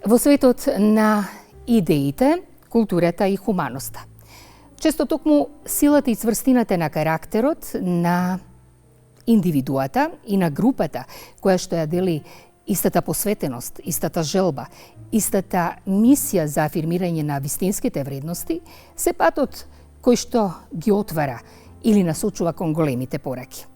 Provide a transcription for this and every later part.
Во светот на идеите, културата и хуманоста. Често токму силата и цврстината на карактерот на индивидуата и на групата која што ја дели истата посветеност, истата желба, истата мисија за афирмирање на вистинските вредности, се патот кој што ги отвара или насочува кон големите пораки.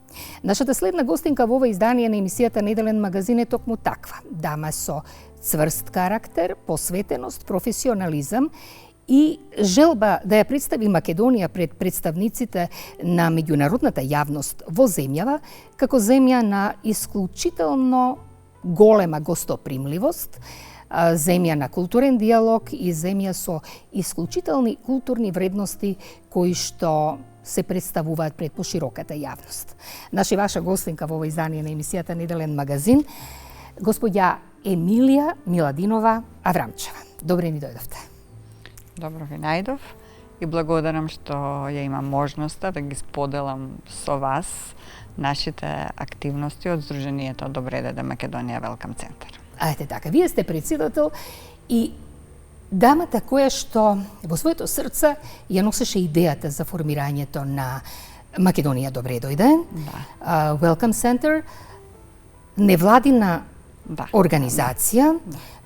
Нашата следна гостинка во ова издание на емисијата Неделен магазин е токму таква. Дама со цврст карактер, посветеност, професионализам и желба да ја представи Македонија пред представниците на меѓународната јавност во земјава, како земја на исклучително голема гостопримливост, земја на културен диалог и земја со исклучителни културни вредности кои што се представуваат пред пошироката јавност. Наша и ваша гостинка во ова издание на емисијата Неделен магазин, господја Емилија Миладинова Аврамчева. Добре ни дојдовте. Добро ви најдов и благодарам што ја имам можноста да ги споделам со вас нашите активности од Сдруженијето Добре дојде Македонија Велкам центар. Ајте така, вие сте председател и дамата која што во своето срце ја носеше идејата за формирањето на Македонија Добре дојде, Welcome Center, невладина организација,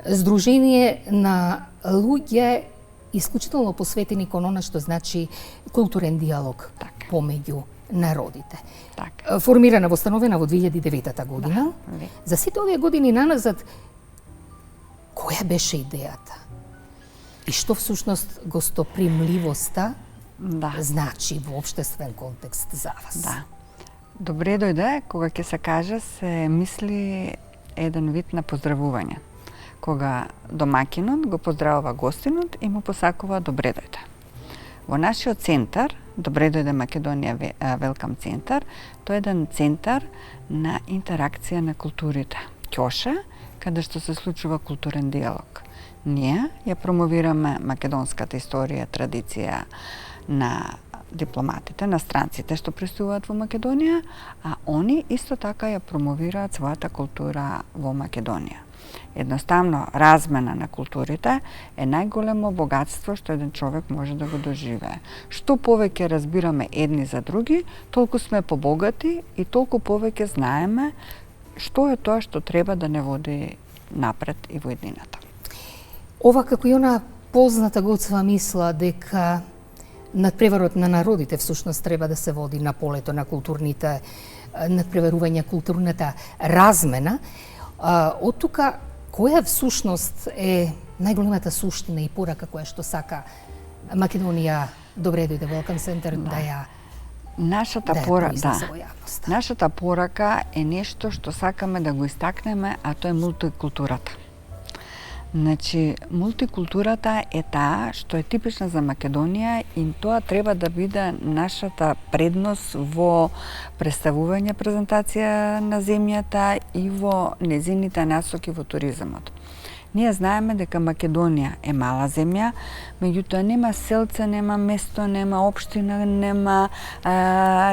здружение на луѓе исклучително посветени кон она што значи културен диалог помеѓу народите. Формирана, восстановена во 2009 година. За сите овие години наназад, која беше идејата? И што всушност гостопримливоста значи во општествен контекст за вас? Добре дојде, кога ќе се каже, се мисли еден вид на поздравување. Кога домакинот го поздравува гостинот и му посакува добре дојде. Во нашиот центар, Добре дојде Македонија Велкам центар, тој е еден центар на интеракција на културите. Ќоша, каде што се случува културен диалог. Ние ја промовираме македонската историја, традиција на дипломатите, на странците што пристигуваат во Македонија, а они исто така ја промовираат својата култура во Македонија. Едноставно, размена на културите е најголемо богатство што еден човек може да го доживее. Што повеќе разбираме едни за други, толку сме побогати и толку повеќе знаеме што е тоа што треба да не води напред и во еднината. Ова како и она позната Гоцева мисла дека надпреварот на народите всушност треба да се води на полето на културните надпреварување, културната размена. Од тука, која всушност е најголемата суштина и порака која што сака Македонија Добре дојде Welcome Center да ја Нашата порака е нешто што сакаме да го истакнеме, а тоа е мултикултурата. Значи, мултикултурата е таа што е типична за Македонија и тоа треба да биде нашата предност во представување презентација на земјата и во незините насоки во туризмот. Ние знаеме дека Македонија е мала земја, меѓутоа нема селце, нема место, нема општина, нема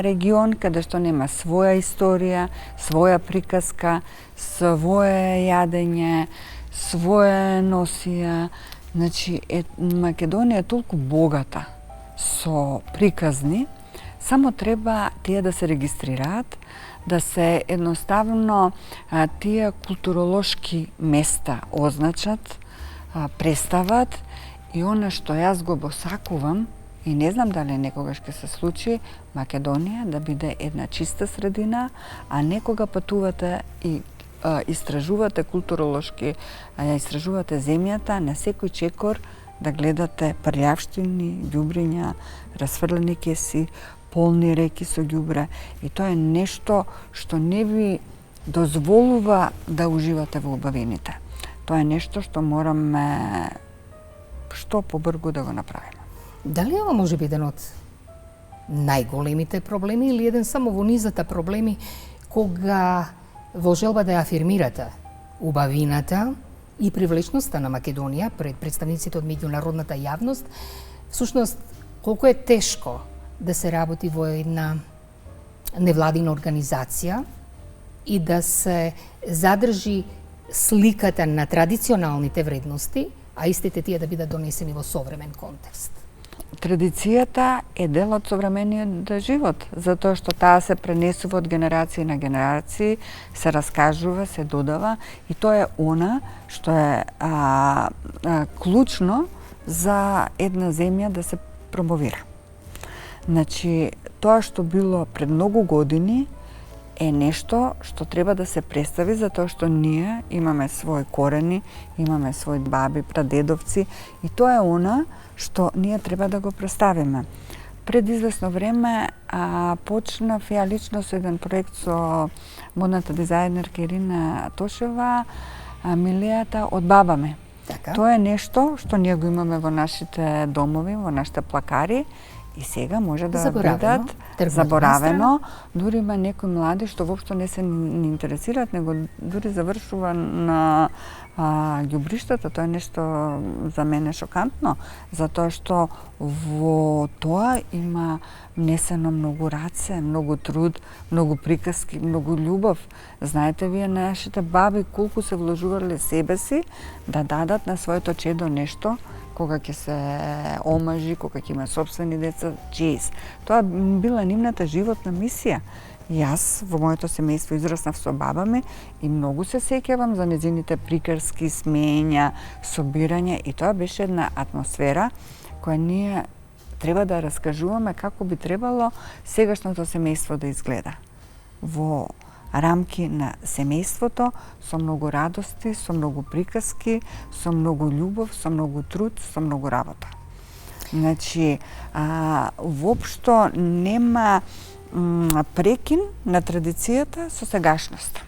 регион каде што нема своја историја, своја приказка, свое јадење, своја носија. Значи, Македонија е толку богата со приказни, само треба тие да се регистрираат, да се едноставно тие културолошки места означат, представат и она што јас го посакувам и не знам дали некогаш ќе се случи, Македонија да биде една чиста средина, а некога патувате и истражувате културолошки, истражувате земјата, на секој чекор да гледате прљавштини, ѓубриња, расфрлени кеси, полни реки со ѓубре. И тоа е нешто што не ви дозволува да уживате во убавините. Тоа е нешто што мораме што побргу да го направиме. Дали ова може би еден од најголемите проблеми или еден само во низата проблеми кога во желба да ја афирмирате убавината и привлечноста на Македонија пред представниците од меѓународната јавност, всушност колку е тешко да се работи во една невладина организација и да се задржи сликата на традиционалните вредности, а истите тие да бидат донесени во современ контекст? Традицијата е дел од современиот живот, затоа што таа се пренесува од генерации на генерации, се раскажува, се додава и тоа е она што е клучно за една земја да се промовира. Значи, тоа што било пред многу години е нешто што треба да се представи, затоа што ние имаме своји корени, имаме своји баби, прадедовци и тоа е она што ние треба да го представиме. Пред известно време почнав ја лично со еден проект со модната дизајнерка Ирина Тошева, Милијата од баба ми. Така. Тоа е нешто што ние го имаме во нашите домови, во нашите плакари и сега може да бидат заборавено. Дури има некои млади што воопшто не се не интересираат, него дури завршува на ѓубриштата. Тоа е нешто за мене шокантно, затоа што во тоа има внесено многу раце, многу труд, многу приказки, многу љубов. Знаете вие нашите баби колку се вложувале себе си да дадат на своето чедо нешто кога ќе се омажи, кога ќе има сопствени деца, чеиз. Тоа била нивната животна мисија. Јас во моето семејство израснав со баба ми и многу се сеќавам за нејзините приказки, смења, собирање и тоа беше една атмосфера која ние треба да раскажуваме како би требало сегашното семејство да изгледа. Во рамки на семејството, со многу радости, со многу приказки, со многу љубов, со многу труд, со многу работа. Значи, воопшто нема прекин на традицијата со сегашноста.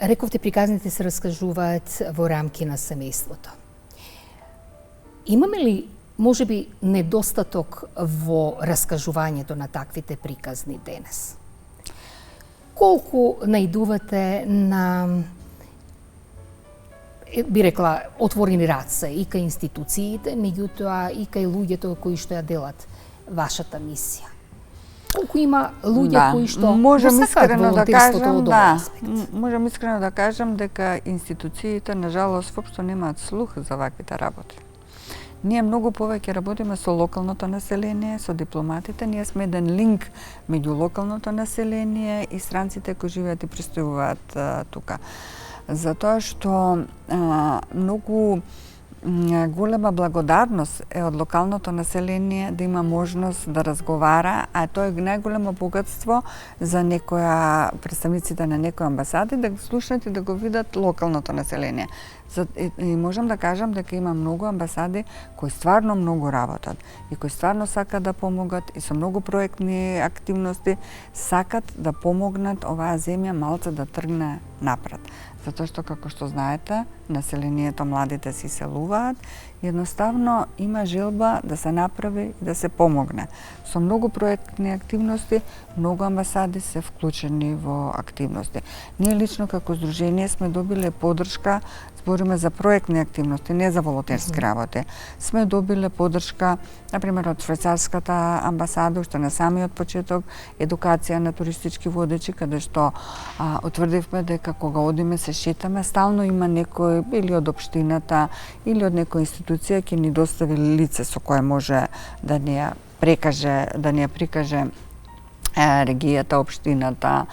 Рековте, приказните се раскажуваат во рамки на семејството. Имаме ли, можеби, недостаток во раскажувањето на таквите приказни денес? Колку наидувате на, би рекла, отворени раце и кај институциите, меѓутоа и кај луѓето кои што ја делат вашата мисија? Колку има луѓе кои што можам искрено да кажам, можам искрено да кажам дека институциите на жалост воопшто немаат слух за ваквите работи. Ние многу повеќе работиме со локалното население, со дипломатите, ние сме еден линк меѓу локалното население и странците кои живеат и престојуваат тука. Затоа што многу голема благодарност е од локалното население да има можност да разговара, а тоа е најголемо богатство за некоја представниците на некоја амбасади да го слушнат и да го видат локалното население. И можам да кажам дека има многу амбасади кои стварно многу работат и кои стварно сакат да помогат и со многу проектни активности сакат да помогнат оваа земја малце да тргне напред. Затоа што, како што знаете, населението, младите се иселуваат, едноставно има желба да се направи и да се помогне. Со многу проектни активности, многу амбасади се вклучени во активности. Ние лично како здружение сме добиле подршка, збориме за проектни активности, не за волонтерски работи. Сме добиле подршка, например, од швајцарската амбасада, уште на самиот почеток, едукација на туристички водачи, каде што утврдивме дека кога одиме се шетаме, стално има некој или од општината или од некоја институција ќе ни достави лице со кое може да ни ја прикаже регијата, општината,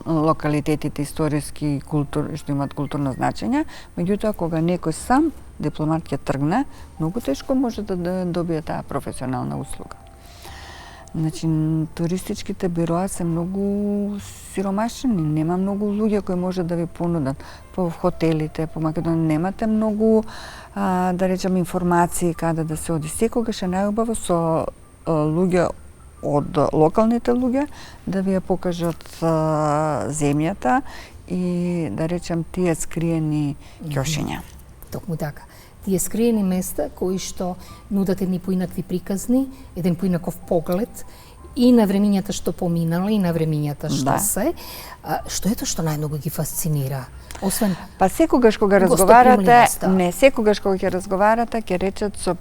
локалитетите историски што имаат културно значење, меѓутоа кога некој сам дипломат ќе тргне, многу тешко може да добие таа професионална услуга. Значи, туристичките бироа се многу сиромашни, нема многу луѓе кои може да ви понудат. По хотелите, по Македонија немате многу, да речем, информации каде да се оди. Секогаш е најубаво со луѓе од локалните луѓе да ви ја покажат земјата и да речем тие скриени ќошиња. Токму така. Тие скриени места кои што нудат едни поинакви приказни, еден поинаков поглед и на времињата што поминала и на времињата што се. Што е тоа што најмногу ги фасцинира? Освен па секогаш кога разговарате, секогаш кога ќе разговарате, ќе речат со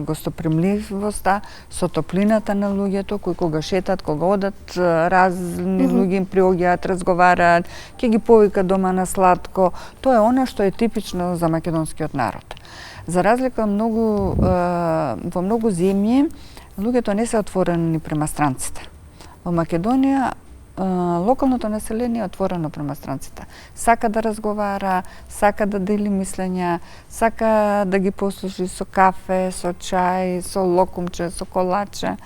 гостопримливоста, со топлината на луѓето кои кога шетат, кога одат, разни луѓе им приоѓаат, разговараат, ќе ги повика дома на сладко. Тоа е она што е типично за македонскиот народ. За разлика во многу земји, луѓето не се отворени према странците. Во Македонија локалното население е отворено према странците. Сака да разговара, сака да дели мислења, сака да ги послуши со кафе, со чај, со локумче, со колаче,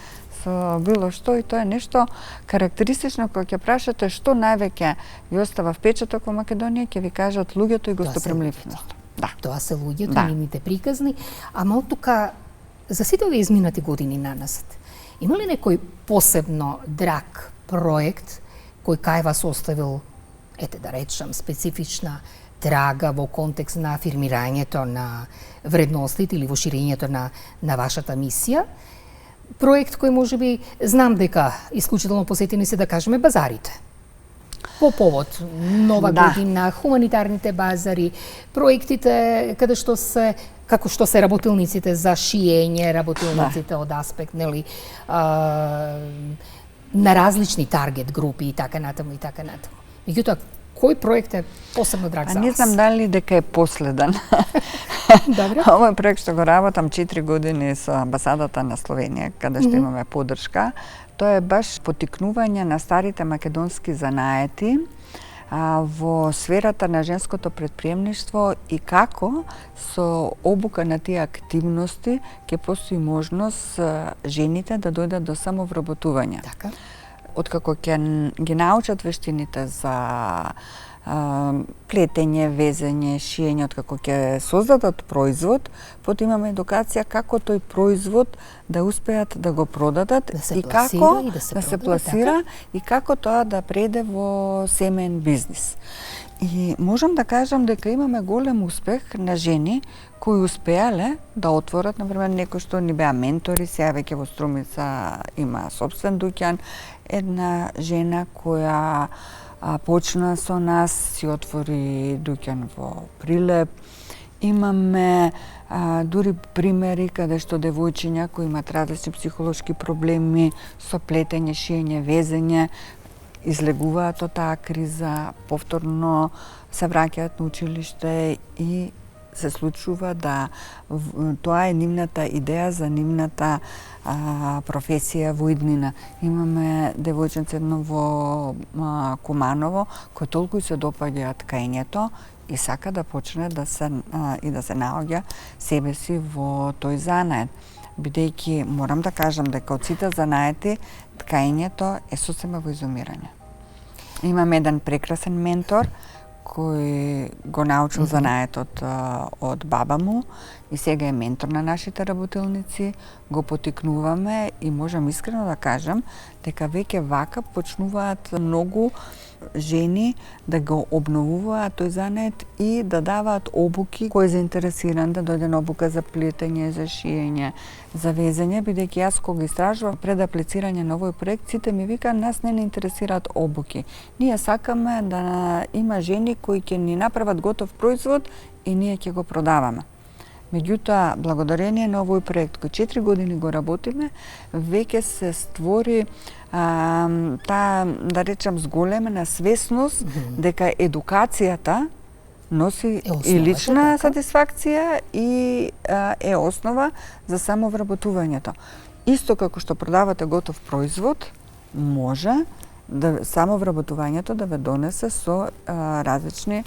со било што, и тоа е нешто карактеристично. Кога ќе прашате што највеќе ви остава впечаток во Македонија, ќе ви кажат луѓето и гостопримливост. Да. Тоа се луѓето, нивните приказни, ама од тука за сите овие изминати години наназад, има ли некој посебно драг проект кој кај вас оставил, да речем, специфична трага во контекст на афирмирањето на вредностите или во ширењето на вашата мисија? Проект кој можеби знам дека исклучително посетени се, да кажеме, базарите. По повод Нова година, хуманитарните базари, проектите каде што се како што се работилниците за шиење, работилниците од аспект, нели, на различни таргет групи и така натаму и така натаму. Меѓутоа, кој проект е посебно драг за вас? Не знам дали дека е последен. Добре. Овој проект што го работам 4 години со амбасадата на Словенија, каде што имаме поддршка, тоа е баш поттикнување на старите македонски занаети во сферата на женското претприемништво и како со обука на тие активности ќе постои можност жените да дојдат до самовработување. Така. Откако ќе ги научат вештините за плетење, везење, шиење, откако ќе создадат производ, потоа имаме едукација како тој производ да успеат да го продадат и како да се пласира и како тоа да преде во семеен бизнис. И можам да кажам дека имаме голем успех на жени кои успеале да отворат, например, некој што ни беа ментори, сега веќе во Струмица има собствен дуќан, една жена која почна со нас, си отвори дуќан во Прилеп. Имаме дури примери каде што девојчиња кои имаат различни психолошки проблеми со плетење, шиење, везење, излегуваат од таа криза, повторно се враќаат на училиште и се случува да тоа е нивната идеја за нивната професија во иднина. Имаме девојченце едно во Куманово кој толку се допаѓа ткаењето и сака да почне да се наоѓа себе си во тој занает. Бидејќи морам да кажам дека од сите занаети ткаењето е сосема во изумирање. Имам еден прекрасен ментор кој го научил занаетот од баба му и сега е ментор на нашите работилници, го поттикнуваме и можам искрено да кажам дека веќе вака почнуваат многу жени да го обновуваат тој занет и да даваат обуки кој е заинтересиран да дојде на обука за плетење, за шиење, за везење, бидејќи јас кога истражувам пред аплицирање на овој проект, сите ми вика нас не интересираат обуки. Ние сакаме да има жени кои ќе ни направат готов производ и ние ќе го продаваме. Меѓутоа, благодарение на овој проект кој 4 години го работиме, веќе се створи таа, да речам, зголемена свесност дека едукацијата носи и лична сатисфакција и е основа за самовработувањето. Исто како што продавате готов производ, може да самовработувањето да ве донесе со различни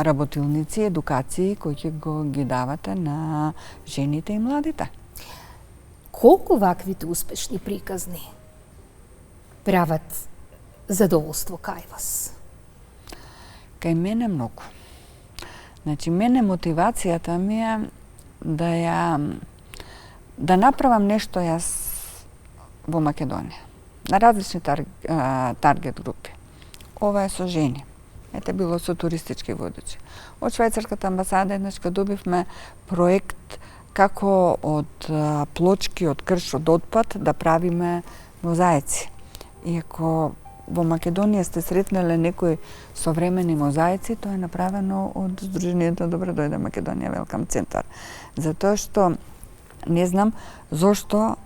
работилници, едукации кои ќе ги давате на жените и младите. Колку ваквите успешни приказни прават задоволство кај вас? Кај мене многу. Значи, мене мотивацијата ми е да направам нешто јас во Македонија, на различни таргет групи. Ова е со жени. Ете било со туристички водачи. Од швајцарската амбасада еднаш кога добивме проект како од плочки од крш од отпад да правиме мозаици. Иако во Македонија сте сретнале некои современи мозаици, тоа е направено од Сдруженијето Добро дојде Македонија Велкам центар. Затоа што не знам зошто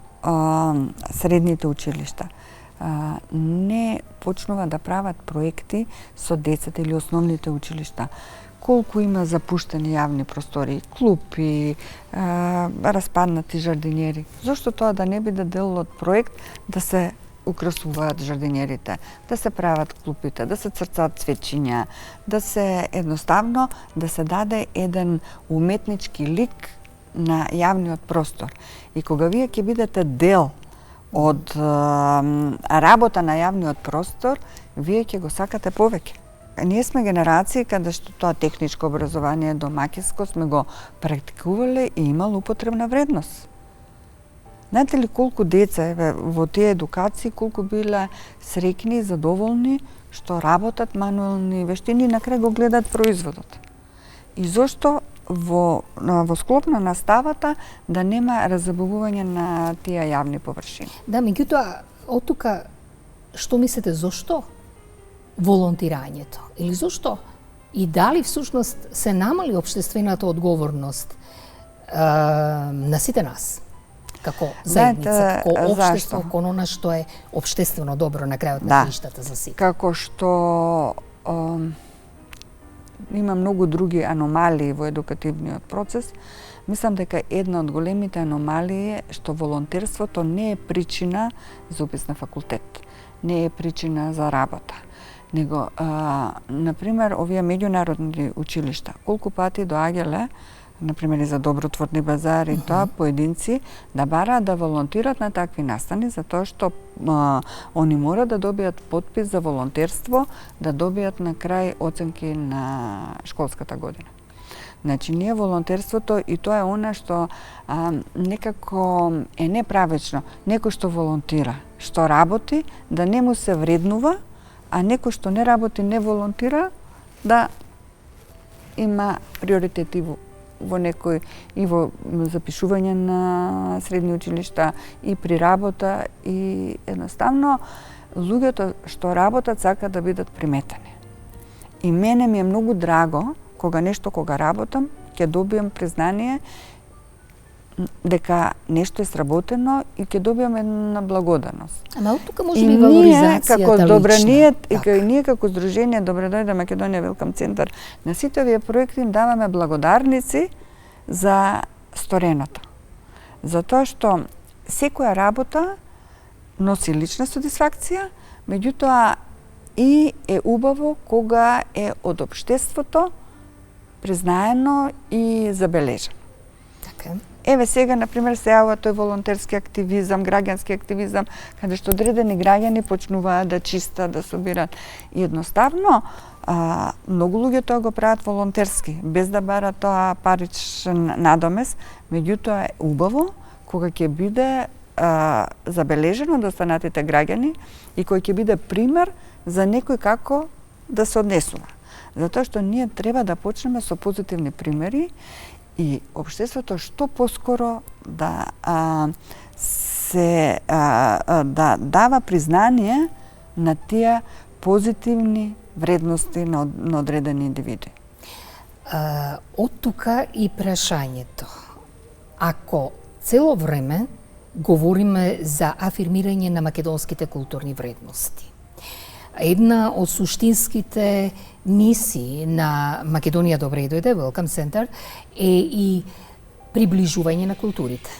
средните училишта не почнува да прават проекти со децата или основните училишта. Колку има запуштени јавни простори, клупи, распаднати жардинери. Зошто тоа да не биде дел од проект да се украсуваат жардинерите, да се прават клупите, да се црцаат цвечиња, да се едноставно да се даде еден уметнички лик на јавниот простор. И кога вие ќе бидете дел од работа на јавниот простор, вие ќе го сакате повеќе. Ние сме генерации каде што тоа техничко образование домакинско сме го практикувале и имало употребна вредност. Знаете ли колку деца во тие едукации, колку биле среќни и задоволни што работат мануелни вештини и на крај го гледаат производот. И зошто во склоп на наставата да нема раззабавување на тие јавни површини? Да, меѓутоа, од тука што мислите зошто волонтирањето? Или зошто? И дали всушност се намали општествената одговорност на сите нас? Како заедница, како општество, кон она што е општествено добро на крајот на краиштата за сите. Како што има многу други аномалии во едукативниот процес, мислам дека една од големите аномалии е што волонтерството не е причина за упис на факултет, не е причина за работа. Него, например, овие меѓународни училишта, колку пати доаѓале, например и за добротворни базари, тоа поединци да бараат да волонтират на такви настани, затоа што они мора да добијат потпис за волонтерство, да добијат на крај оценки на школската година. Значи, ние волонтерството, и тоа е она што некако е неправечно. Некој што волонтира, што работи, да не му се вреднува, а некој што не работи, не волонтира, да има приоритети во некој и во запишување на средни училишта и при работа, и едноставно луѓето што работат сакаат да бидат приметени. И мене ми е многу драго кога работам ќе добијам признание дека нешто е сработено и ќе добијам една благодарност. Ама од тука може би валоризацијата лична. Ние како Сдружение Добро дојде Македонија Велкам центар, на сите овие проекти им даваме благодарници за стореното. Затоа што секоја работа носи лична сатисфакција, меѓутоа и е убаво кога е од општеството признаено и забележено. Така. Еве сега, например, се јавува тој волонтерски активизам, граѓански активизам, каде што одредени граѓани почнуваат да чистат, да собираат. И едноставно, многу луѓе тоа го прават волонтерски, без да барат тоа паричен надомес, меѓутоа е убаво кога ќе биде забележено од останатите граѓани и кој ќе биде пример за некој како да се однесува. Затоа што ние треба да почнеме со позитивни примери и општеството што поскоро да да дава признание на тие позитивни вредности на одредени индивиди. Од тука и прашањето. Ако цело време говориме за афирмирање на македонските културни вредности, една од суштинските мисии на Македонија Добре дојде, Welcome Center, е и приближување на културите.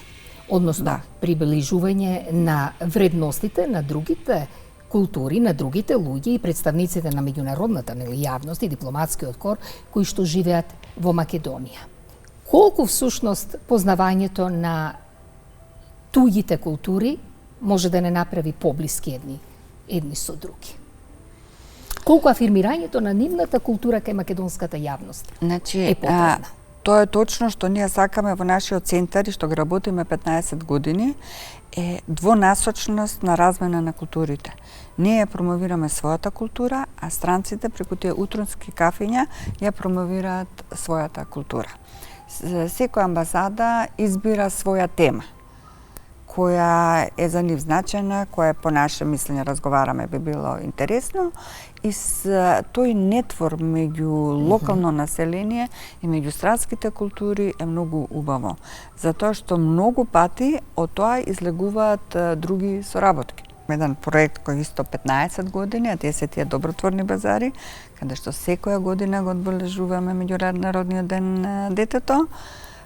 Односно, приближување на вредностите на другите култури, на другите луѓе и представниците на меѓународната јавност и дипломатскиот кор кои што живеат во Македонија. Колку всушност познавањето на туѓите култури може да не направи поблиски едни со други? Колку афирмирањето на нивната култура кај македонската јавност е потребна? Тоа е точно што ние сакаме во нашиот центар и што го работиме 15 години, е двонасочност на размена на културите. Ние ја промовираме својата култура, а странците преку тие утронски кафења ја промовираат својата култура. Секоја амбасада избира своја тема, која е за нив значајна, која по наше мислење разговараме би било интересно, и тој нетвор меѓу локално население и меѓу странските култури е многу убаво, затоа што многу пати од тоа излегуваат други соработки. Еден проект кој исто 15 години, а тие се тие добротворни базари, каде што секоја година го одбележуваме меѓународниот ден на детето,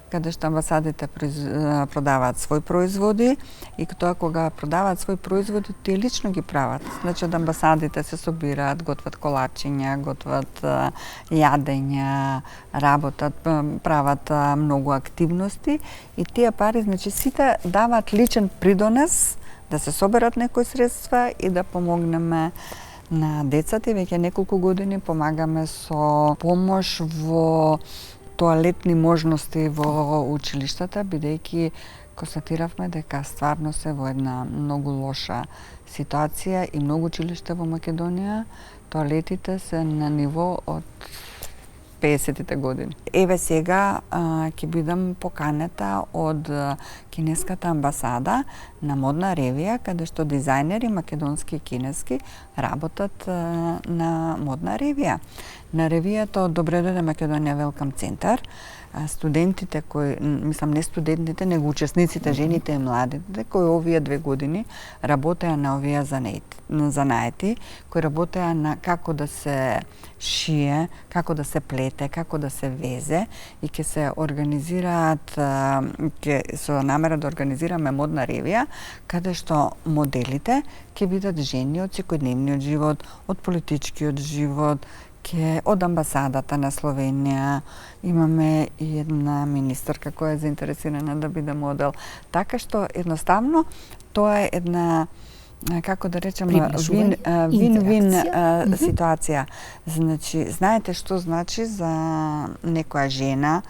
каде што амбасадите продаваат своји производи и тоа кога продаваат своји производи, тие лично ги прават. Значи, од амбасадите се собираат, готват колачиња, готват јадења, работат, прават многу активности и тие пари, значи, сите даваат личен придонес да се соберат некои средства и да помогнеме на децата. И веќе неколку години помагаме со помош во тоалетни можности во училиштата, бидејќи констатиравме дека стварно се во една многу лоша ситуација и многу училишта во Македонија тоалетите се на ниво од 50-тите години. Еве сега ќе бидам поканета од кинеската амбасада на модна ревија, каде што дизајнери македонски и кинески работат на модна ревија. На ревијата од Добре дојде Македонија Велкам центар, студентите кои, мислам не студентите, него учесниците, жените и младите, кои овие 2 години работеа на овие занаети, кои работеа на како да се шие, како да се плете, како да се везе и ќе се организираат, ќе со намера да организираме модна ревија, каде што моделите ќе бидат жени од секојдневниот живот, од политичкиот живот, од амбасадата на Словенија, имаме и една министерка која е заинтересирана да биде модел. Така што едноставно тоа е една, како да речем, вин-вин ситуација. Значи, знаете што значи за некоја жена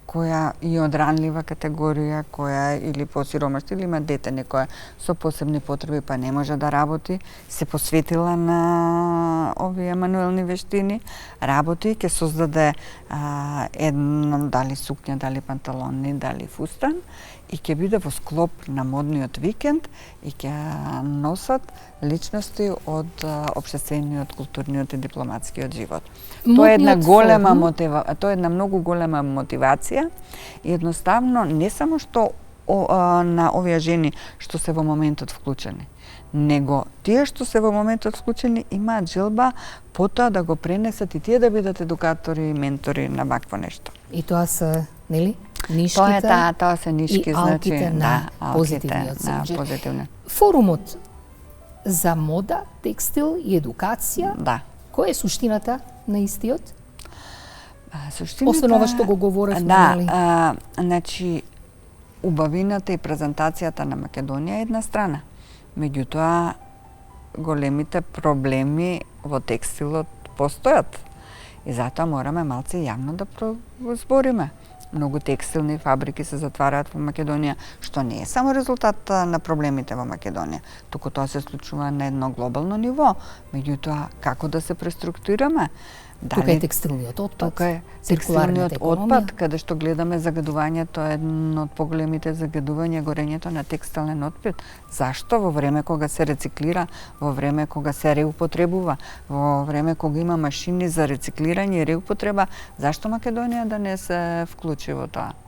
која е од ранлива категорија, која или посиромашна или има дете некоја со посебни потреби па не може да работи, се посветила на овие мануелни вештини, работи, ќе создаде едно дали сукња, дали панталони, дали фустан и ќе биде во склоп на модниот викенд и ќе носат личности од општествениот, културниот и дипломатскиот живот. Тоа е една голема тоа е една многу голема мотивација и едноставно не само што на овие жени што се во моментот вклучени, него тие што се во моментот вклучени имаат желба потоа да го пренесат и тие да бидат едукатори и ментори на вакво нешто. И тоа се, нели? Нишките, тоа се нишки, и алките на позитивниот позитивно. Форумот за мода, текстил и едукација, која е суштината на истиот? Суштината... Освен ова што го говоревме, нели? Значи, убавината и презентацијата на Македонија е една страна. Меѓутоа, големите проблеми во текстилот постојат. И затоа мораме малце јавно да збориме. Многу текстилни фабрики се затвараат во Македонија, што не е само резултат на проблемите во Македонија, туку тоа се случува на едно глобално ниво. Меѓутоа, како да се преструктурираме? Тука е текстилниот отпад, тука е текстилниот отпад, каде што гледаме загадувањето, едно од поголемите загадувања горењето на текстилен отпад. Зашто? Во време кога се рециклира, во време кога се реупотребува, во време кога има машини за рециклирање и реупотреба, зашто Македонија да не се вклучи во тоа?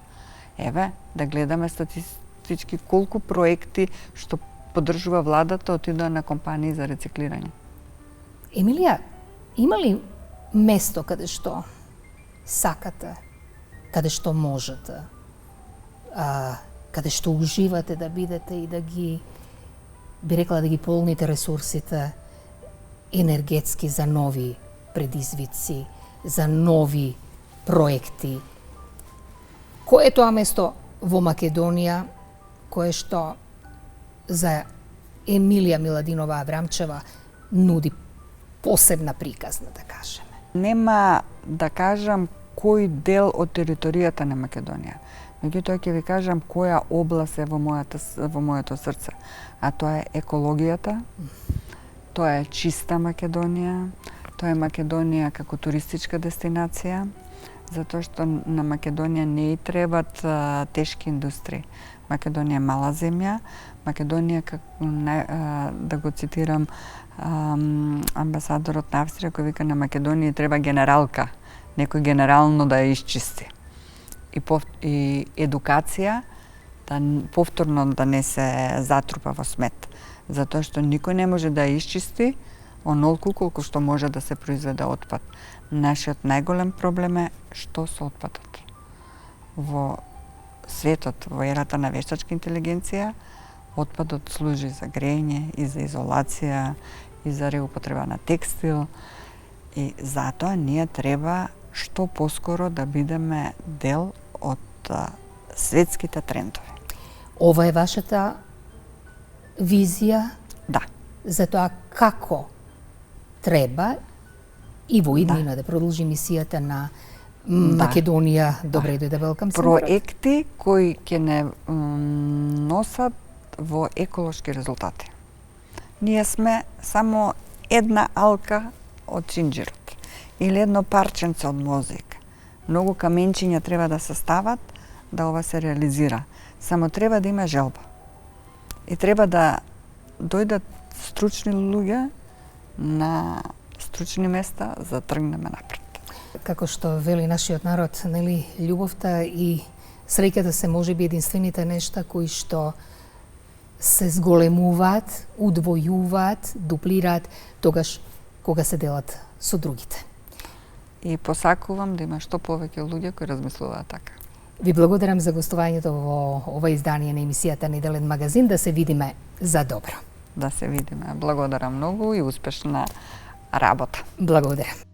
Еве, да гледаме статистички колку проекти што поддржува владата отидоа на компании за рециклирање. Емилија, има ли место каде што сакате, каде што можете, каде што уживате да бидете и да ги, би рекла, да ги полните ресурсите енергетски за нови предизвици, за нови проекти? Кој е тоа место во Македонија кое што за Емилија Миладинова Аврамчева нуди посебна приказна, да кажеме? Нема да кажам кој дел од територијата на Македонија. Меѓутоа ќе ви кажам која област е во моето срце. А тоа е екологијата, тоа е чиста Македонија, тоа е Македонија како туристичка дестинација, затоа што на Македонија не и требат тешки индустрии. Македонија е мала земја, Македонија, да го цитирам амбасадорот на Австрија, кој вика на Македонија треба генералка, некој генерално да ја исчисти. И едукација, повторно да не се затрупа во смет. Затоа што никој не може да ја исчисти онолку колку што може да се произведе отпад. Нашиот најголем проблем е што со отпадот. Во светот, во ерата на вештачка интелигенција, отпадот служи за грејење и за изолација и за реупотреба на текстил. И затоа ние треба што поскоро да бидеме дел од светските трендови. Ова е вашата визија? Да. За тоа како треба и во иднина да продолжи мисијата на Македонија добре дојде Welcome Center. Проекти кои ќе не носат во еколошки резултати. Ние сме само една алка од чинџирот или едно парченце од мозаик. Многу каменчиња треба да се стават да ова се реализира. Само треба да има желба. И треба да дојдат стручни луѓе на стручни места за да тргнеме напред. Како што вели нашиот народ, нели, љубовта и среќата се можеби единствените нешта кои што се зголемуваат, удвојуваат, дуплираат тогаш кога се делат со другите. И посакувам да има што повеќе луѓе кои размислуваат така. Ви благодарам за гостувањето во ова издание на емисијата Неделен магазин. Да се видиме за добро. Да се видиме. Благодарам многу и успешна работа. Благодарам.